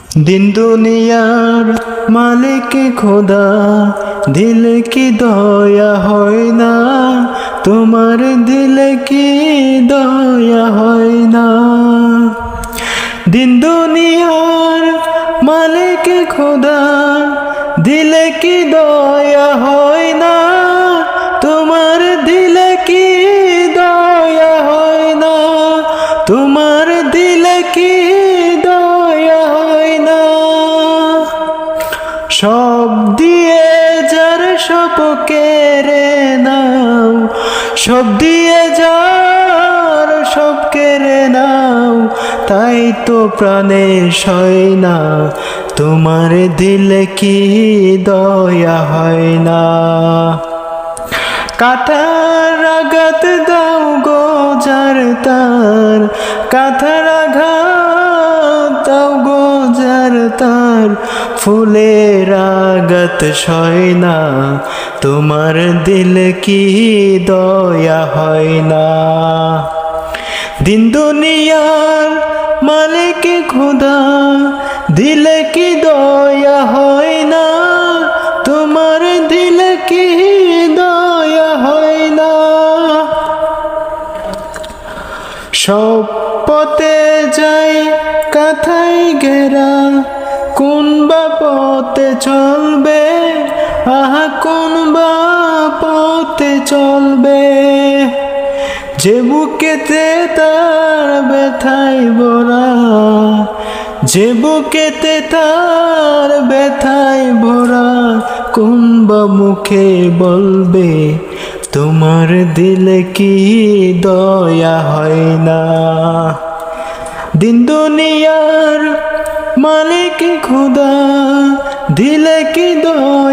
দিন দুনিয়ার মালিক খোদা, দিলে কি দয়া হয় না? তোমার দিলে কি দয়া হয় না? দিন দুনিয়ার মালিক খোদা, দিলে কি দয়া হয় না? তোমার দিলে কি দয়া হয় না? তোমার দিলে কি দয়া হয় না? সব দিয়ে যার সব কেড়ে নাও, সব দিয়ে যার সব কেড়ে নাও, তাই তো প্রাণে সয় না। তোমার দিলে কি দয়া হয় না? কাঁথার আঘাত দাও গো যার তার, কাঁথার আঘাত দাও গো যার তার, ফুলের আঘাত সয় না। তোমার দিলে কি দয়া হয় না? দিন দুনিয়ার মালিক খোদা, দিলে কি দয়া হয় না? তোমার দিলে কি দয়া হয় না? সব পথে যাই কাঁথায় ঘেরা, কোন বা পথে চলবে? আহা কোন বা পথে চলবে? যে বুকেতে তার ব্যথায় ভরা, যে বুকেতে তার ব্যথায় ভরা, কোন বা মুখে বলবে তোমার দিলে কি দয়া হয় না? দিন দুনিয়ার মালিক খোদা, দিলে কি দয়া